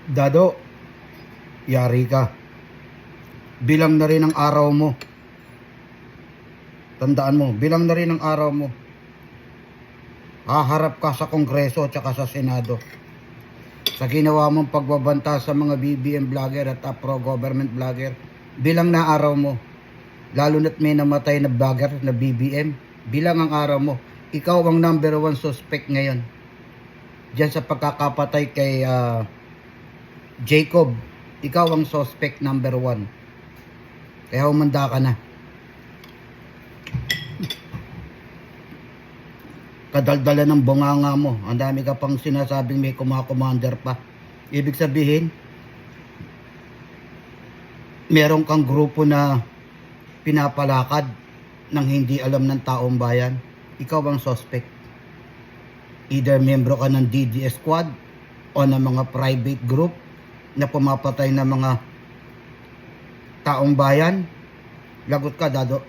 Dado, yari ka. Bilang na rin ang araw mo. Tandaan mo, bilang na rin ang araw mo. Haharap ka sa Kongreso at sa Senado. Sa ginawa mong pagbabanta sa mga BBM vlogger at pro-government vlogger, bilang na araw mo. Lalo na't may namatay na vlogger na BBM, bilang ang araw mo. Ikaw ang number 1 suspect ngayon. Diyan sa pagkakapatay kay Jacob, ikaw ang suspect number 1. Kaya humanda ka na. Kadaldala ng bunganga mo. Ang dami ka pang sinasabing may kumakommander pa. Ibig sabihin, meron kang grupo na pinapalakad ng hindi alam ng taong bayan. Ikaw ang suspect. Either membro ka ng DDS squad o ng mga private group na pumapatay ng mga taong bayan. Lagot ka, Dado.